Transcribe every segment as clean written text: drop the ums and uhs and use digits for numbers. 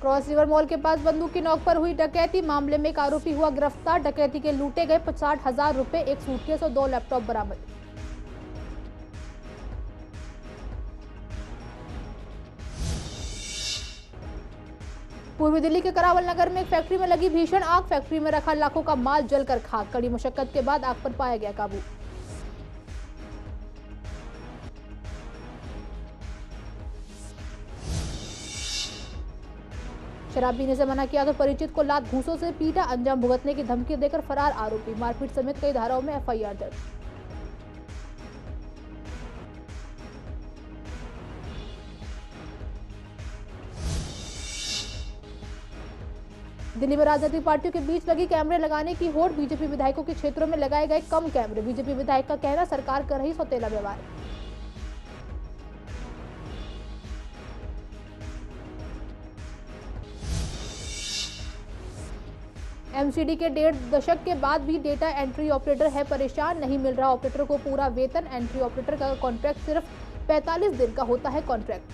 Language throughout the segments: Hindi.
क्रॉस रिवर मॉल के पास बंदूक की नोक पर हुई डकैती मामले में एक आरोपी हुआ गिरफ्तार। डकैती के लूटे गए 60,000 रुपए, एक सूटकेस और 2 लैपटॉप बरामद। पूर्वी दिल्ली के करावल नगर में एक फैक्ट्री में लगी भीषण आग। फैक्ट्री में रखा लाखों का माल जलकर खाक। कड़ी मुशक्कत के बाद आग पर पाया गया काबू। शराब पीने से मना किया तो परिचित को लात घूंसों से पीटा। अंजाम भुगतने की धमकी देकर फरार आरोपी। मारपीट समेत कई धाराओं में एफआईआर दर्ज। दिल्ली में राजनीतिक पार्टियों के बीच लगी कैमरे लगाने की होड़। बीजेपी विधायकों के क्षेत्रों में लगाए गए कम कैमरे। बीजेपी विधायक का कहना, सरकार कर रही सौतेला व्यवहार। एमसीडी के 1.5 दशक के बाद भी डेटा एंट्री ऑपरेटर है परेशान। नहीं मिल रहा ऑपरेटर को पूरा वेतन। एंट्री ऑपरेटर का कॉन्ट्रैक्ट सिर्फ 45 दिन का होता है कॉन्ट्रैक्ट।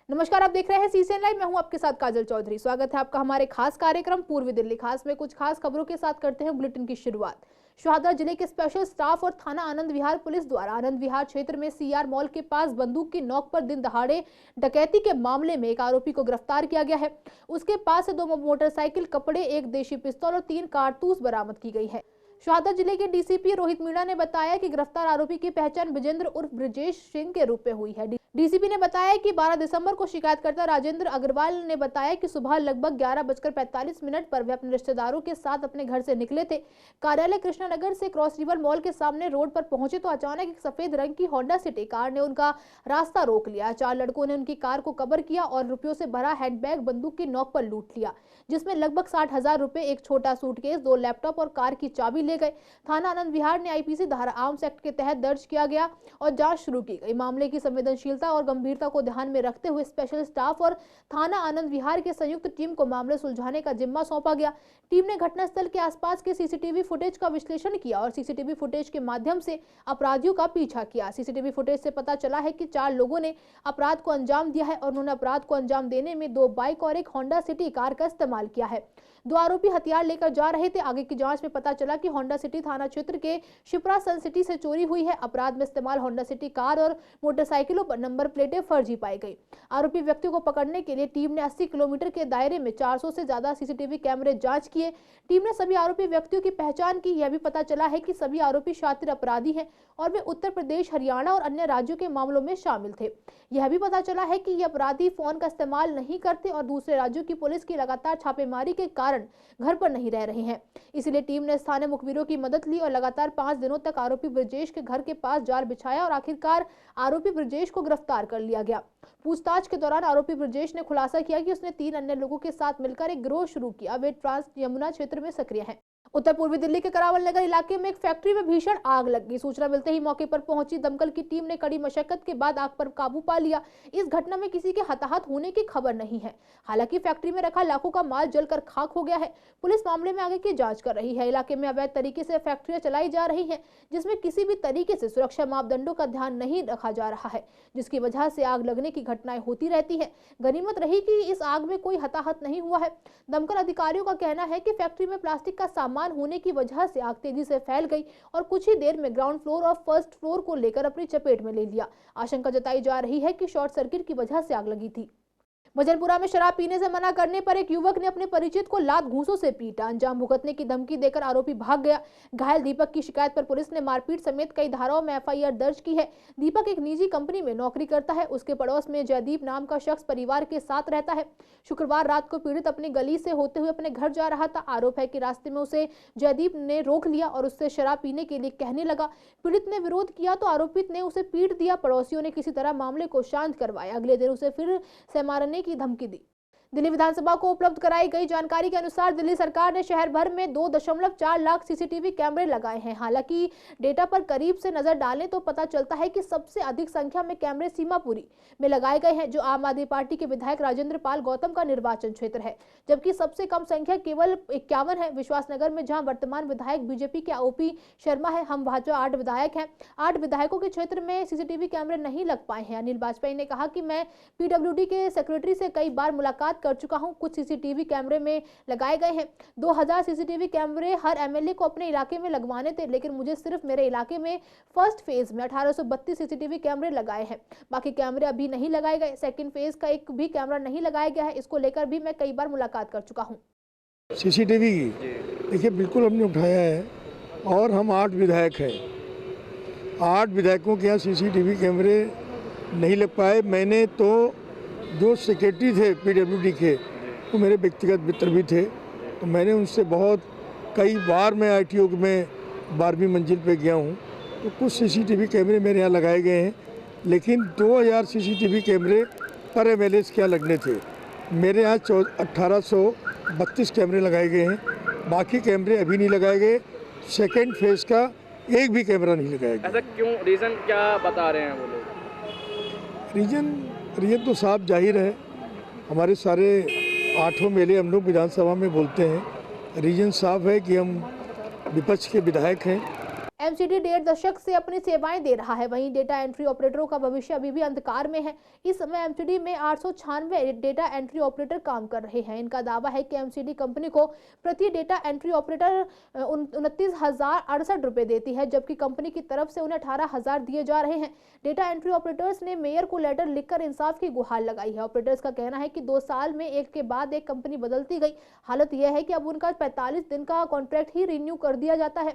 नमस्कार, आप देख रहे हैं सीसीएन लाइव। मैं हूं आपके साथ काजल चौधरी। स्वागत है आपका हमारे खास कार्यक्रम पूर्वी दिल्ली खास में। कुछ खास खबरों के साथ करते हैं बुलेटिन की शुरुआत। शाहदरा जिले के स्पेशल स्टाफ और थाना आनंद विहार पुलिस द्वारा आनंद विहार क्षेत्र में सीआर मॉल के पास बंदूक की नोक पर दिन दहाड़े डकैती के मामले में एक आरोपी को गिरफ्तार किया गया है। उसके पास से 2 मोटरसाइकिल, कपड़े, 1 देशी पिस्तौल और 3 कारतूस बरामद की गई है। शाहदरा जिले के डीसीपी रोहित मीणा ने बताया कि गिरफ्तार आरोपी की पहचान विजेंद्र उर्फ ब्रजेश सिंह के रूप में हुई है। डीसीपी ने बताया कि 12 दिसंबर को शिकायतकर्ता राजेंद्र अग्रवाल ने बताया कि सुबह लगभग 11:45 पर वे अपने रिश्तेदारों के साथ अपने घर से निकले थे। कार्यालय कृष्णानगर से क्रॉस रिवर मॉल के सामने रोड पर पहुंचे तो अचानक एक सफेद रंग की होंडा सिटी कार ने उनका रास्ता रोक लिया। 4 लड़कों ने उनकी कार को कवर किया और रुपयों से भरा हैंडबैग बंदूक की नोक पर लूट लिया, जिसमें लगभग 60,000 रुपए, एक छोटा सूटकेस, 2 लैपटॉप और कार की चाबी ले गए। थाना आनंद विहार ने आईपीसी धारा आर्म्स एक्ट के तहत दर्ज किया गया और जांच शुरू की गई। मामले की संवेदनशीलता और गंभीरता को ध्यान में रखते हुए स्पेशल स्टाफ और थाना आनंद विहार के संयुक्त टीम को मामले सुलझाने का जिम्मा सौंपा गया। टीम ने घटनास्थल के आसपास के सीसीटीवी फुटेज का विश्लेषण किया और सीसीटीवी फुटेज के माध्यम से अपराधियों का पीछा किया। सीसीटीवी फुटेज से पता चला है कि 4 लोगों ने अपराध को अंजाम दिया है और उन्होंने अपराध को अंजाम देने में 2 बाइक और एक होंडा सिटी कार का इस्तेमाल किया है। 2 आरोपी हथियार लेकर जा रहे थे। आगे की जांच में पता चला कि होंडा सिटी थाना क्षेत्र के शिप्रा सन सिटी से चोरी हुई है। अपराध में इस्तेमाल होंडा सिटी कार और मोटरसाइकिलों पर नंबर प्लेटें फर्जी पाई गई। आरोपी व्यक्तियों को पकड़ने के लिए टीम ने 80 किलोमीटर के दायरे में 400 से ज्यादा सीसीटीवी कैमरे जांच किए। टीम ने सभी आरोपी व्यक्तियों की पहचान की। यह भी पता चला है कि सभी आरोपी शातिर अपराधी हैं और वे उत्तर प्रदेश, हरियाणा और अन्य राज्यों के मामलों में शामिल थे। यह भी पता चला है कि ये अपराधी फोन का इस्तेमाल नहीं करते और दूसरे राज्यों की पुलिस की लगातार छापेमारी के कारण घर पर नहीं रह रहे हैं। इसलिए टीम ने स्थानीय मुखबिरों की मदद ली और लगातार 5 दिनों तक आरोपी ब्रजेश के घर के पास जाल बिछाया और आखिरकार आरोपी ब्रजेश को गिरफ्तार कर लिया गया। पूछताछ के दौरान आरोपी ब्रजेश ने खुलासा किया कि उसने 3 अन्य लोगों के साथ मिलकर एक गिरोह शुरू किया। वे ट्रांस यमुना क्षेत्र में सक्रिय हैं। उत्तर पूर्वी दिल्ली के करावल नगर इलाके में एक फैक्ट्री में भीषण आग लग गई। सूचना मिलते ही मौके पर पहुंची दमकल की टीम ने कड़ी मशक्कत के बाद आग पर काबू पा लिया। इस घटना में किसी के हताहत होने की खबर नहीं है। हालांकि फैक्ट्री में रखा लाखों का माल जलकर खाक हो गया है। पुलिस मामले में आगे की जांच कर रही है। इलाके में अवैध तरीके से फैक्ट्रियां चलाई जा रही हैं, जिसमें किसी भी तरीके से सुरक्षा मापदंडों का ध्यान नहीं रखा जा रहा है, जिसकी वजह से आग लगने की घटनाएं होती रहती है। गनीमत रही कि इस आग में कोई हताहत नहीं हुआ है। दमकल अधिकारियों का कहना है कि फैक्ट्री में प्लास्टिक का सामान होने की वजह से आग तेजी से फैल गई और कुछ ही देर में ग्राउंड फ्लोर और फर्स्ट फ्लोर को लेकर अपनी चपेट में ले लिया। आशंका जताई जा रही है कि शॉर्ट सर्किट की वजह से आग लगी थी। भजनपुरा में शराब पीने से मना करने पर एक युवक ने अपने परिचित को लात घूंसों से पीटा। अंजाम भुगतने की धमकी देकर आरोपी भाग गया। घायल दीपक की शिकायत पर पुलिस ने मारपीट समेत कई धाराओं में एफआईआर दर्ज की है। दीपक एक निजी कंपनी में नौकरी करता है। उसके पड़ोस में जयदीप नाम का शख्स परिवार के साथ रहता है। शुक्रवार रात को पीड़ित अपनी गली से होते हुए अपने घर जा रहा था। आरोप है कि रास्ते में उसे जयदीप ने रोक लिया और उससे शराब पीने के लिए कहने लगा। पीड़ित ने विरोध किया तो आरोपित ने उसे पीट दिया। पड़ोसियों ने किसी तरह मामले को शांत करवाया। अगले दिन उसे फिर से मारने की धमकी दी। दिल्ली विधानसभा को उपलब्ध कराई गई जानकारी के अनुसार दिल्ली सरकार ने शहर भर में 2.4 लाख सीसीटीवी कैमरे लगाए हैं। हालांकि डेटा पर करीब से नजर डालें तो पता चलता है कि सबसे अधिक संख्या में कैमरे सीमापुरी में लगाए गए हैं, जो आम आदमी पार्टी के विधायक राजेंद्र पाल गौतम का निर्वाचन क्षेत्र है, जबकि सबसे कम संख्या केवल 51 है विश्वासनगर में, जहां वर्तमान विधायक बीजेपी के ओपी शर्मा है। हम भाजपा 8 विधायक हैं। 8 विधायकों के क्षेत्र में सीसीटीवी कैमरे नहीं लग पाए हैं। अनिल वाजपेयी ने कहा कि मैं पीडब्ल्यूडी के सेक्रेटरी से कई बार मुलाकात कर चुका हूं। कुछ सीसीटीवी कैमरे में लगाए गए हैं। 2000 सीसीटीवी कैमरे हर एमएलए को अपने इलाके में लगवाने थे, लेकिन मुझे सिर्फ मेरे इलाके में फर्स्ट फेज में 1832 सीसीटीवी कैमरे लगाए हैं। बाकी कैमरे अभी नहीं लगाए गए। सेकंड फेज का एक भी कैमरा नहीं लगाया गया है। इसको लेकर भी मैं कई बार मुलाकात कर चुका हूँ। सीसीटीवी देखिए बिल्कुल हमने उठाया है और हम 8 विधायक हैं। 8 विधायकों के यहाँ सीसीटीवी कैमरे नहीं लग पाए। मैंने तो जो सेक्रेटरी थे पीडब्ल्यूडी के, वो मेरे व्यक्तिगत मित्र भी थे, तो मैंने उनसे बहुत कई बार मैं आईटीओ में 12वीं मंजिल पे गया हूँ, तो कुछ सीसीटीवी कैमरे मेरे यहाँ लगाए गए हैं, लेकिन 2000 सीसीटीवी कैमरे पर एमएलए के यहाँ लगने थे। मेरे यहाँ 1832 कैमरे लगाए गए हैं। बाकी कैमरे अभी नहीं लगाए गए। सेकेंड फेज का एक भी कैमरा नहीं लगाया गया। ऐसा क्यों? रीज़न क्या बता रहे हैं वो लोग? रीजन तो साफ जाहिर है। हमारे सारे 8 एमएलए हम लोग विधानसभा में बोलते हैं। रीजन साफ है कि हम विपक्ष के विधायक हैं। एमसीडी 1.5 दशक से अपनी सेवाएं दे रहा है। वहीं डेटा एंट्री ऑपरेटरों का भविष्य अभी भी अंधकार में है। इस समय एमसीडी में 896 डेटा एंट्री ऑपरेटर काम कर रहे हैं। इनका दावा है कि एमसीडी कंपनी को प्रति डेटा एंट्री ऑपरेटर 29,068 रुपए देती है, जबकि कंपनी की तरफ से उन्हें 18,000 दिए जा रहे हैं। डेटा एंट्री ऑपरेटर्स ने मेयर को लेटर लिखकर इंसाफ की गुहार लगाई है। ऑपरेटर्स का कहना है कि 2 साल में एक के बाद एक कंपनी बदलती गई। हालत यह है कि अब उनका 45 दिन का कॉन्ट्रैक्ट ही रिन्यू कर दिया जाता है।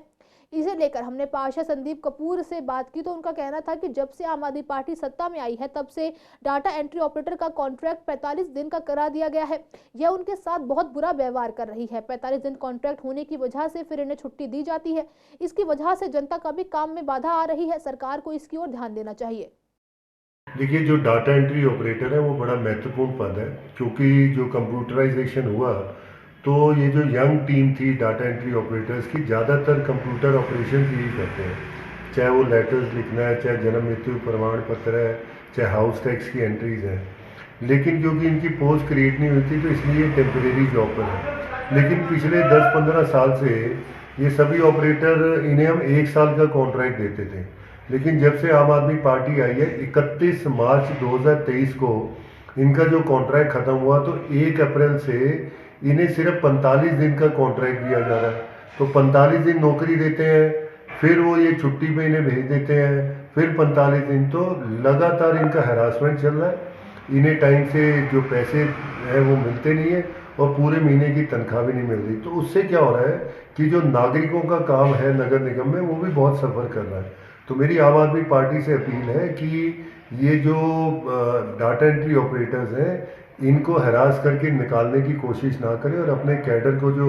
इसे लेकर हमने पार्षद संदीप कपूर से बात की, तो उनका कहना था कि जब से आम आदमी पार्टी सत्ता में आई है तब से डाटा एंट्री ऑपरेटर का कॉन्ट्रैक्ट 45 दिन का करा दिया गया है। यह उनके साथ बहुत बुरा व्यवहार कर रही है। 45 दिन कॉन्ट्रैक्ट होने की वजह से फिर इन्हें छुट्टी दी जाती है। इसकी वजह से जनता का भी काम में बाधा आ रही है। सरकार को इसकी ओर ध्यान देना चाहिए। देखिए, जो डाटा एंट्री ऑपरेटर है वो बड़ा महत्वपूर्ण पद है, क्योंकि जो कंप्यूटराइजेशन हुआ तो ये जो यंग टीम थी डाटा एंट्री ऑपरेटर्स की, ज़्यादातर कंप्यूटर ऑपरेशन ही करते हैं। चाहे वो लेटर्स लिखना है, चाहे जन्म मृत्यु प्रमाण पत्र है, चाहे हाउस टैक्स की एंट्रीज हैं। लेकिन क्योंकि इनकी पोस्ट क्रिएट नहीं हुई थी तो इसलिए टेम्परेरी जॉब पर है। लेकिन पिछले 10-15 साल से ये सभी ऑपरेटर, इन्हें हम 1 साल का कॉन्ट्रैक्ट देते थे। लेकिन जब से आम आदमी पार्टी आई है, 31 मार्च 2023 को इनका जो कॉन्ट्रैक्ट ख़त्म हुआ, तो 1 अप्रैल से इन्हें सिर्फ 45 दिन का कॉन्ट्रैक्ट दिया जा रहा है। तो 45 दिन नौकरी देते हैं, फिर वो ये छुट्टी पे इन्हें भेज देते हैं, फिर 45 दिन। तो लगातार इनका हैरासमेंट चल रहा है। इन्हें टाइम से जो पैसे हैं वो मिलते नहीं है और पूरे महीने की तनख्वाह भी नहीं मिल रही। तो उससे क्या हो रहा है कि जो नागरिकों का काम है नगर निगम में, वो भी बहुत सफ़र कर रहा है। तो मेरी आम आदमी पार्टी से अपील है कि ये जो डाटा एंट्री ऑपरेटर्स हैं, इनको हरास करके निकालने की कोशिश ना करें और अपने कैडर को जो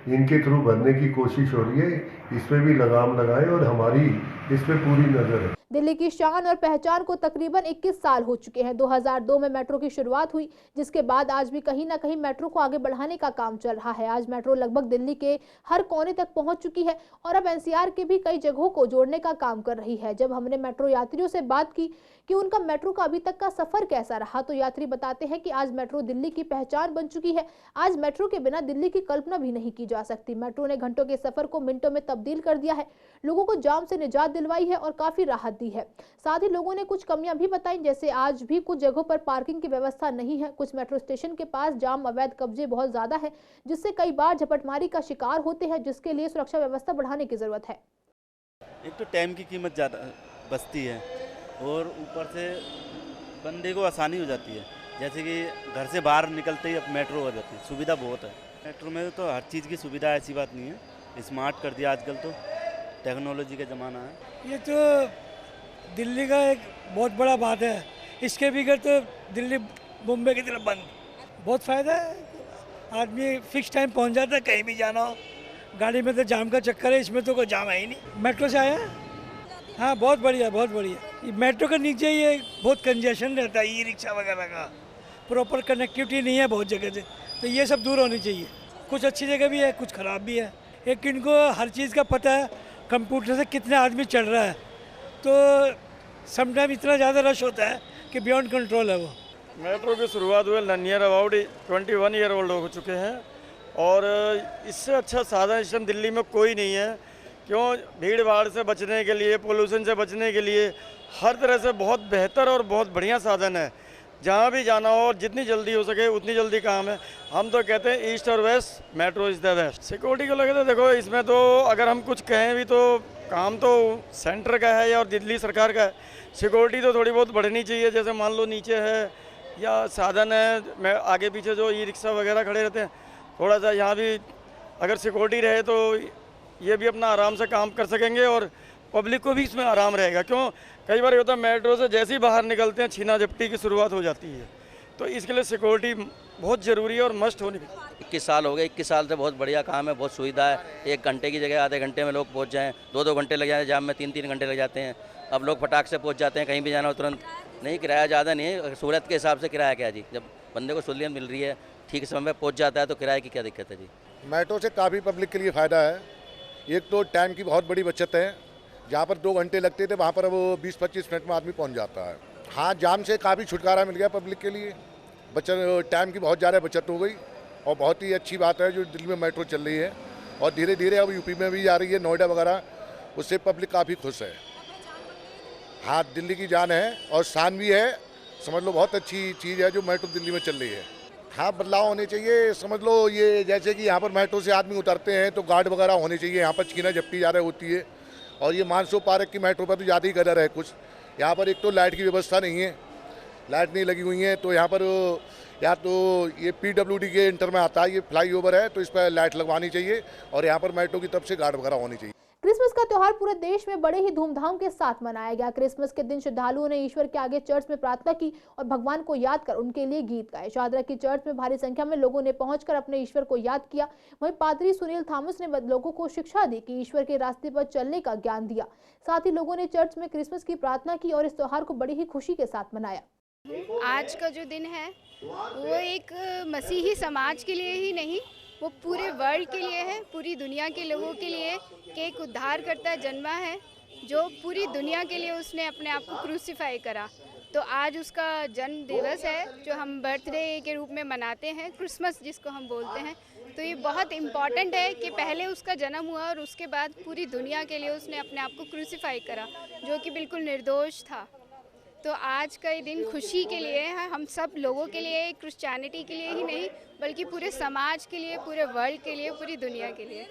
इनके थ्रू भरने की कोशिश हो रही है, इस पर भी लगाम लगाएं और हमारी इस पर पूरी नज़र है। दिल्ली की शान और पहचान को तकरीबन 21 साल हो चुके हैं। 2002 में मेट्रो की शुरुआत हुई, जिसके बाद आज भी कहीं ना कहीं मेट्रो को आगे बढ़ाने का काम चल रहा है। आज मेट्रो लगभग दिल्ली के हर कोने तक पहुंच चुकी है और अब एनसीआर के भी कई जगहों को जोड़ने का काम कर रही है। जब हमने मेट्रो यात्रियों से बात की कि उनका मेट्रो का अभी तक का सफर कैसा रहा, तो यात्री बताते हैं कि आज मेट्रो दिल्ली की पहचान बन चुकी है। आज मेट्रो के बिना दिल्ली की कल्पना भी नहीं की जा सकती। मेट्रो ने घंटों के सफर को मिनटों में तब्दील कर दिया है, लोगों को जाम से निजात दिलवाई है और काफी राहत दी है। साथ ही लोगों ने कुछ कमियां भी बताई, जैसे आज भी कुछ जगहों पर पार्किंग की व्यवस्था नहीं है। कुछ मेट्रो स्टेशन के पास जाम, अवैध कब्जे बहुत ज्यादा है, जिससे कई बार झपटमारी का शिकार होते हैं, जिसके लिए सुरक्षा व्यवस्था बढ़ाने की जरूरत है। एक तो टाइम की कीमत ज़्यादा बचती है और ऊपर से बंदे को आसानी हो जाती है। जैसे कि घर से बाहर निकलते ही अब मेट्रो हो जाती है, सुविधा बहुत है। मेट्रो में तो हर चीज़ की सुविधा, ऐसी बात नहीं है। स्मार्ट कर दिया आजकल, तो टेक्नोलॉजी का ज़माना है। ये तो दिल्ली का एक बहुत बड़ा बात है। इसके बगैर तो दिल्ली मुंबई की तरफ बंद। बहुत फ़ायदा है, आदमी फिक्स टाइम पहुंच जाता है, कहीं भी जाना हो। गाड़ी में तो जाम का चक्कर है, इसमें तो कोई जाम है ही नहीं। मेट्रो से आया, हाँ बहुत बढ़िया, बहुत बढ़िया। मेट्रो के नीचे ये बहुत कंजेशन रहता है, ई रिक्शा वगैरह का, प्रॉपर कनेक्टिविटी नहीं है बहुत जगह से, तो ये सब दूर होनी चाहिए। कुछ अच्छी जगह भी है, कुछ ख़राब भी है। एक इनको हर चीज़ का पता है, कंप्यूटर से कितने आदमी चल रहा है, तो समटाइम इतना ज़्यादा रश होता है कि बियॉन्ड कंट्रोल है वो। मेट्रो की शुरुआत हुए नियर अबाउट 21 ईयर ओल्ड हो चुके हैं और इससे अच्छा साधन इस टाइम दिल्ली में कोई नहीं है। क्यों? भीड़ भाड़ से बचने के लिए, पोल्यूशन से बचने के लिए हर तरह से बहुत बेहतर और बहुत बढ़िया साधन है। जहाँ भी जाना हो जितनी जल्दी हो सके उतनी जल्दी काम है। हम तो कहते हैं ईस्ट और west, metro is the best. Security को लगे तो देखो इसमें तो अगर हम कुछ कहें भी तो काम तो सेंटर का है या और दिल्ली सरकार का है। सिक्योरिटी तो थोड़ी बहुत बढ़नी चाहिए। जैसे मान लो नीचे है या साधन है, मैं आगे पीछे जो ई रिक्शा वगैरह खड़े रहते हैं, थोड़ा सा यहाँ भी अगर सिक्योरिटी रहे तो ये भी अपना आराम से काम कर सकेंगे और पब्लिक को भी इसमें आराम रहेगा। क्यों? कई बार ये होता है मेट्रो से जैसे ही बाहर निकलते हैं छीना झपटी की शुरुआत हो जाती है, तो इसके लिए सिक्योरिटी बहुत ज़रूरी है और मस्ट होनी चाहिए। 21 साल हो गए, 21 साल से बहुत बढ़िया काम है, बहुत सुविधा है। 1 घंटे की जगह आधे घंटे में लोग पहुंच जाएं, 2-2 घंटे लग जाए, जाम में 3-3 घंटे लग जाते हैं। अब लोग फटाक से पहुंच जाते हैं, कहीं भी जाना हो तुरंत। नहीं, किराया ज़्यादा नहीं है, सहूलत के हिसाब से किराया क्या जी, जब बंदे को सहूलियत मिल रही है, ठीक समय पर पहुँच जाता है तो किराए की क्या दिक्कत है जी। मेट्रो से काफ़ी पब्लिक के लिए फ़ायदा है। एक तो टाइम की बहुत बड़ी बचत है, जहाँ पर 2 घंटे लगते थे वहाँ पर अब 20-25 मिनट में आदमी पहुँच जाता है। हाँ, जाम से काफ़ी छुटकारा मिल गया पब्लिक के लिए, बचत टाइम की बहुत ज़्यादा बचत हो गई और बहुत ही अच्छी बात है जो दिल्ली में मेट्रो चल रही है और धीरे धीरे अब यूपी में भी जा रही है, नोएडा वगैरह, उससे पब्लिक काफ़ी खुश है। हाँ, दिल्ली की जान है और शान भी है, समझ लो बहुत अच्छी चीज़ है जो मेट्रो दिल्ली में चल रही है। हाँ, बदलाव होने चाहिए। समझ लो ये जैसे कि यहाँ पर मेट्रो से आदमी उतरते हैं तो गार्ड वगैरह होने चाहिए। यहाँ पर छीना झपटी ज़्यादा होती है और ये मानसो पार्क की मेट्रो पर तो ज़्यादा ही कदर है कुछ। यहाँ पर एक तो लाइट की व्यवस्था नहीं है, लाइट नहीं लगी हुई है, तो यहाँ पर या तो ये PWD के इंटर में आता है, ये फ्लाईओवर है तो इस पर लाइट लगवानी चाहिए और यहाँ पर मेट्रो की तरफ से गार्ड वगैरह होनी चाहिए। क्रिसमस का त्योहार पूरे देश में बड़े ही धूमधाम के साथ मनाया गया। क्रिसमस के दिन श्रद्धालुओं ने ईश्वर के आगे चर्च में प्रार्थना की और भगवान को याद कर उनके लिए गीत गाए। शाहदरा की चर्च में भारी संख्या में लोगों ने पहुंचकर अपने ईश्वर को याद किया। वहीं पादरी सुनील थॉमस ने लोगों को शिक्षा दी कि ईश्वर के रास्ते पर चलने का ज्ञान दिया। साथ ही लोगों ने चर्च में क्रिसमस की प्रार्थना की और इस त्योहार को बड़ी ही खुशी के साथ मनाया। आज का जो दिन है वो एक मसीही समाज के लिए ही नहीं, वो पूरे वर्ल्ड के लिए है, पूरी दुनिया के लोगों के लिए कि एक उद्धारकर्ता जन्मा है जो पूरी दुनिया के लिए उसने अपने आप को क्रूसीफाई करा। तो आज उसका जन्म दिवस है जो हम बर्थडे के रूप में मनाते हैं, क्रिसमस जिसको हम बोलते हैं। तो ये बहुत इम्पॉर्टेंट है कि पहले उसका जन्म हुआ और उसके बाद पूरी दुनिया के लिए उसने अपने आप को क्रूसीफाई करा, जो कि बिल्कुल निर्दोष था। तो आज का ये दिन खुशी के लिए है, हम सब लोगों के लिए, क्रिश्चियनिटी के लिए ही नहीं बल्कि पूरे समाज के लिए, पूरे वर्ल्ड के लिए, पूरी दुनिया के लिए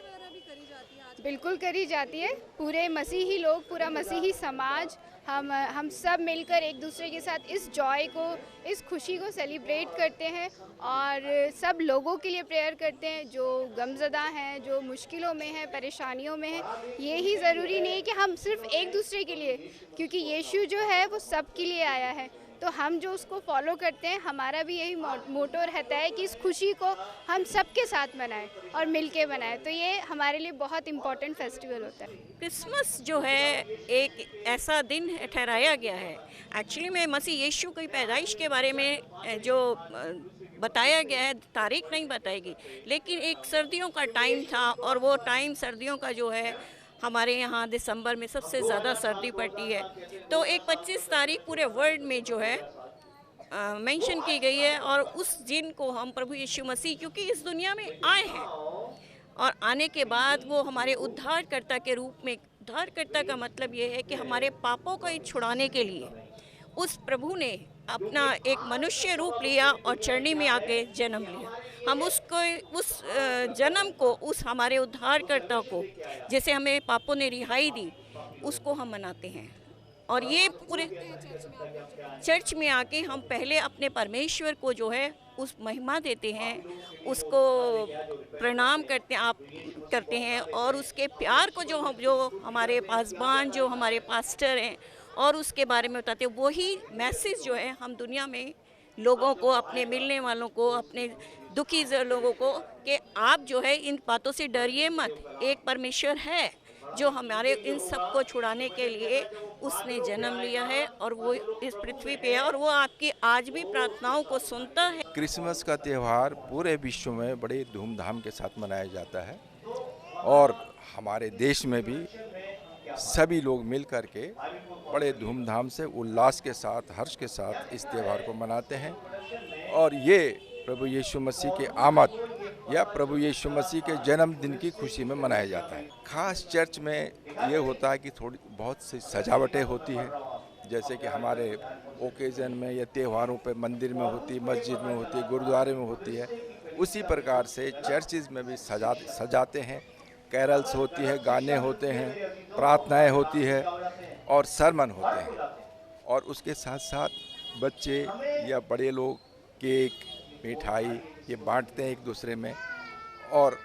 बिल्कुल करी जाती है। पूरे मसीही लोग, पूरा मसीही समाज, हम सब मिलकर एक दूसरे के साथ इस जॉय को, इस खुशी को सेलिब्रेट करते हैं और सब लोगों के लिए प्रेयर करते हैं जो गमज़दा हैं, जो मुश्किलों में हैं, परेशानियों में हैं। ये ही ज़रूरी नहीं है कि हम सिर्फ एक दूसरे के लिए, क्योंकि यीशु जो है वो सब के लिए आया है, तो हम जो उसको फॉलो करते हैं, हमारा भी यही मोटो रहता है कि इस खुशी को हम सबके साथ मनाएं और मिलके मनाएं। तो ये हमारे लिए बहुत इम्पोर्टेंट फेस्टिवल होता है। क्रिसमस जो है एक ऐसा दिन ठहराया गया है, एक्चुअली में मसीह यीशु की पैदाइश के बारे में जो बताया गया है, तारीख नहीं बताएगी, लेकिन एक सर्दियों का टाइम था और वो टाइम सर्दियों का जो है हमारे यहाँ दिसंबर में सबसे ज़्यादा सर्दी पड़ती है। तो एक 25 तारीख पूरे वर्ल्ड में जो है मेंशन की गई है और उस दिन को हम प्रभु यीशु मसीह क्योंकि इस दुनिया में आए हैं और आने के बाद वो हमारे उद्धारकर्ता के रूप में, उद्धारकर्ता का मतलब ये है कि हमारे पापों को छुड़ाने के लिए उस प्रभु ने अपना एक मनुष्य रूप लिया और चरनी में आके जन्म लिया। हम उसको, उस जन्म को, उस हमारे उद्धारकर्ता को, जैसे हमें पापों ने रिहाई दी, उसको हम मनाते हैं। और ये पूरे चर्च में आके हम पहले अपने परमेश्वर को जो है उस महिमा देते हैं, उसको प्रणाम करते हैं और उसके प्यार को जो हमारे पासबान, जो हमारे पास्टर हैं और उसके बारे में बताते हैं। वही मैसेज जो है हम दुनिया में लोगों को, अपने मिलने वालों को, अपने दुखी लोगों को, कि आप जो है इन बातों से डरिए मत, एक परमेश्वर है जो हमारे इन सब को छुड़ाने के लिए उसने जन्म लिया है और वो इस पृथ्वी पे है और वो आपकी आज भी प्रार्थनाओं को सुनता है। क्रिसमस का त्यौहार पूरे विश्व में बड़े धूमधाम के साथ मनाया जाता है और हमारे देश में भी सभी लोग मिल कर के बड़े धूमधाम से उल्लास के साथ हर्ष के साथ इस त्यौहार को मनाते हैं और ये प्रभु यीशु मसीह के आमद या प्रभु यीशु मसीह के जन्मदिन की खुशी में मनाया जाता है। खास चर्च में ये होता है कि थोड़ी बहुत सी सजावटें होती है, जैसे कि हमारे ओकेजन में या त्योहारों पे मंदिर में होती, मस्जिद में होती, गुरुद्वारे में होती है। उसी प्रकार से चर्चिज़ में भी सजाते हैं, कैरल्स होती है, गाने होते हैं, प्रार्थनाएं होती है और सरमन होते हैं और उसके साथ साथ बच्चे या बड़े लोग केक, मिठाई ये बांटते हैं एक दूसरे में और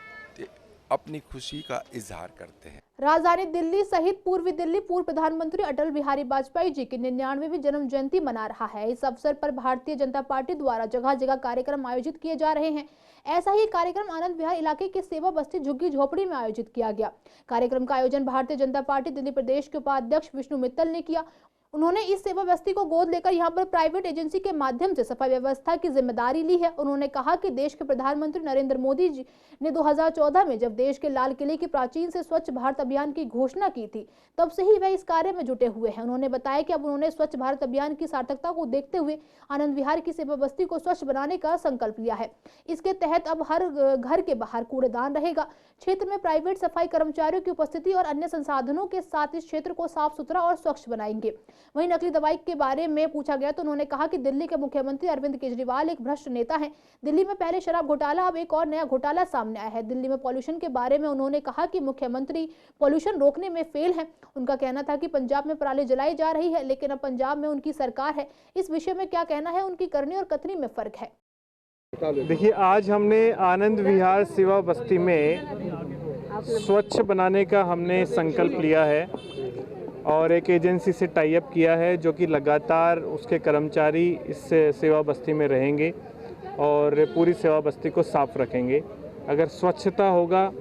अपनी खुशी का इजहार करते हैं। राजधानी दिल्ली सहित पूर्वी दिल्ली पूर्व प्रधानमंत्री अटल बिहारी वाजपेयी जी की 99वीं जन्म जयंती मना रहा है। इस अवसर पर भारतीय जनता पार्टी द्वारा जगह जगह कार्यक्रम आयोजित किए जा रहे हैं। ऐसा ही कार्यक्रम आनंद विहार इलाके के सेवा बस्ती झुग्गी झोपड़ी में आयोजित किया गया। कार्यक्रम का आयोजन भारतीय जनता पार्टी दिल्ली प्रदेश के उपाध्यक्ष विष्णु मित्तल ने किया। उन्होंने इस सेवा बस्ती को गोद लेकर यहां पर प्राइवेट एजेंसी के माध्यम से सफाई व्यवस्था की जिम्मेदारी ली है। उन्होंने कहा कि देश के प्रधानमंत्री नरेंद्र मोदी जी ने 2014 में जब देश के लाल किले की प्राचीन से स्वच्छ भारत अभियान की घोषणा की थी, तब से ही वह इस कार्य में जुटे हुए हैं। उन्होंने बताया कि अब उन्होंने स्वच्छ भारत अभियान की सार्थकता को देखते हुए आनंद विहार की सेवा बस्ती को स्वच्छ बनाने का संकल्प लिया है। इसके तहत अब हर घर के बाहर कूड़ेदान रहेगा। क्षेत्र में प्राइवेट सफाई कर्मचारियों की उपस्थिति और अन्य संसाधनों के साथ इस क्षेत्र को साफ सुथरा और स्वच्छ बनाएंगे। वहीं नकली दवाई के बारे में पूछा गया तो उन्होंने कहा कि दिल्ली के मुख्यमंत्री अरविंद केजरीवाल एक भ्रष्ट नेता हैं। दिल्ली में पहले शराब घोटाला, अब एक और नया घोटाला सामने आया है। दिल्ली में पॉल्यूशन के बारे में उन्होंने कहा कि मुख्यमंत्री पॉल्यूशन रोकने में फेल हैं। उनका कहना था कि पंजाब में पराली जलाई जा रही है, लेकिन अब पंजाब में उनकी सरकार है। इस विषय में क्या कहना है, उनकी करनी और कथनी में फर्क है। देखिए, आज हमने आनंद विहार सेवा बस्ती में स्वच्छ बनाने का हमने संकल्प लिया है और एक एजेंसी से टाई अप किया है जो कि लगातार उसके कर्मचारी इस सेवा बस्ती में रहेंगे और पूरी सेवा बस्ती को साफ रखेंगे। अगर स्वच्छता होगा,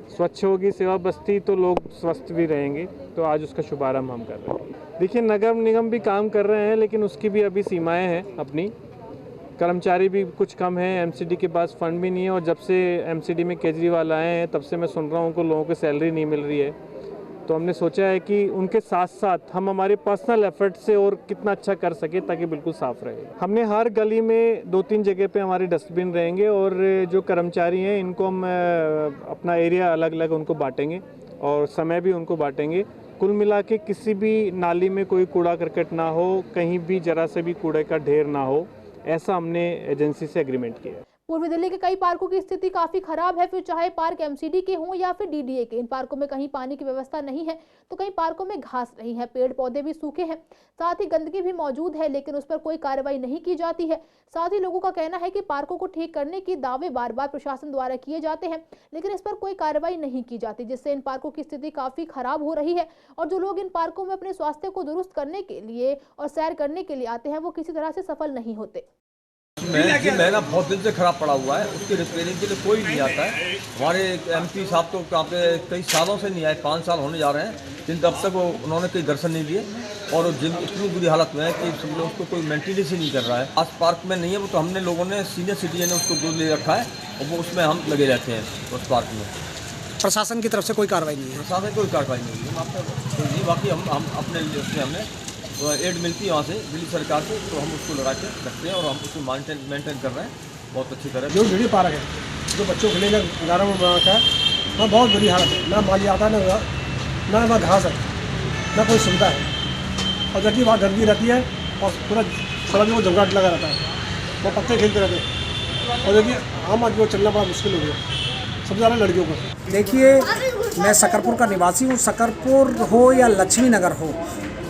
स्वच्छ होगी सेवा बस्ती तो लोग स्वस्थ भी रहेंगे। तो आज उसका शुभारंभ हम कर रहे हैं। देखिए, नगर निगम भी काम कर रहे हैं, लेकिन उसकी भी अभी सीमाएं हैं अपनी। कर्मचारी भी कुछ कम है, एमसीडी के पास फंड भी नहीं है और जब से एमसीडी में केजरीवाल आए हैं तब से मैं सुन रहा हूँ कि लोगों को सैलरी नहीं मिल रही है। तो हमने सोचा है कि उनके साथ साथ हम हमारे पर्सनल एफर्ट से और कितना अच्छा कर सके ताकि बिल्कुल साफ रहे। हमने हर गली में 2-3 जगह पे हमारे डस्टबिन रहेंगे और जो कर्मचारी हैं इनको हम अपना एरिया अलग अलग उनको बांटेंगे और समय भी उनको बांटेंगे। कुल मिला के किसी भी नाली में कोई कूड़ा करकट ना हो, कहीं भी जरा से भी कूड़े का ढेर ना हो, ऐसा हमने एजेंसी से एग्रीमेंट किया है। पूर्वी दिल्ली के कई पार्कों की स्थिति काफी खराब है, फिर चाहे पार्क एमसीडी के हों या फिर डीडीए के। इन पार्कों में कहीं पानी की व्यवस्था नहीं है तो कई पार्कों में घास नहीं है, पेड़ पौधे भी सूखे हैं, साथ ही गंदगी भी मौजूद है, लेकिन उस पर कोई कार्रवाई नहीं की जाती है। साथ ही लोगों का कहना है कि पार्कों को ठीक करने की दावे बार बार प्रशासन द्वारा किए जाते हैं, लेकिन इस पर कोई कार्रवाई नहीं की जाती, जिससे इन पार्कों की स्थिति काफी खराब हो रही है। और जो लोग इन पार्कों में अपने स्वास्थ्य को दुरुस्त करने के लिए और सैर करने के लिए आते हैं, वो किसी तरह से सफल नहीं होते। महीना बहुत दिन से खराब पड़ा हुआ है, उसकी रिपेयरिंग के लिए कोई नहीं आता है। हमारे एमपी साहब तो यहाँ पे कई सालों से नहीं आए, 5 साल होने जा रहे हैं, किंतु अब तक उन्होंने कोई दर्शन नहीं दिए और जिन इतनी बुरी हालत में है कि सब लोग उसको कोई मेंटेनेंस ही नहीं कर रहा है। आज पार्क में नहीं है वो, तो हमने लोगों ने सीनियर सिटीजन ने उसको गोद ले रखा है और वो उसमें हम लगे रहते हैं उस पार्क में। प्रशासन की तरफ से कोई कार्रवाई नहीं है? प्रशासन की कोई कार्रवाई नहीं है। हम आपका बाकी हम अपने उसमें हमने एड मिलती है वहाँ से दिल्ली सरकार से, तो हम उसको लगा के रखते हैं और हम उसको मेंटेन कर रहे हैं बहुत अच्छी तरह। जो डीडी पार्क है, जो बच्चों के लिए 11 में बना का है, वहाँ बहुत बुरी हालत है। ना माली आता है, ना वहाँ घास है, ना कोई सुविधा है और जबकि वहाँ गंदगी रहती है और पूरा सड़क में वो जमघाट लगा रहता है, वो पत्ते खेलते रहते हैं और देखिए आम आदमी को चलना बड़ा मुश्किल हो गया, सबसे ज़्यादा लड़कियों को। देखिए, मैं सकरपुर का निवासी हूँ। सकरपुर हो या लक्ष्मी नगर हो,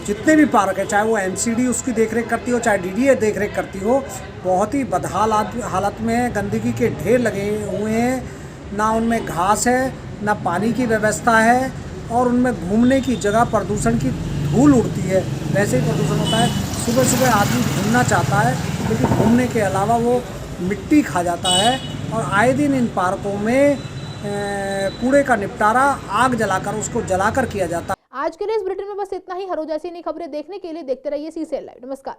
जितने भी पार्क है, चाहे वो एमसीडी उसकी देखरेख करती हो, चाहे डीडीए देखरेख करती हो, बहुत ही बदहाल हालत में गंदगी के ढेर लगे हुए हैं। ना उनमें घास है, ना पानी की व्यवस्था है और उनमें घूमने की जगह प्रदूषण की धूल उड़ती है। वैसे ही प्रदूषण होता है। सुबह सुबह आदमी घूमना चाहता है, लेकिन घूमने के अलावा वो मिट्टी खा जाता है और आए दिन इन पार्कों में कूड़े का निपटारा आग जलाकर उसको जलाकर किया जाता है। आज आज के लिए इस बुलेटिन में बस इतना ही। हर रोज ऐसी नई खबरें देखने के लिए देखते रहिए CCN लाइव। नमस्कार।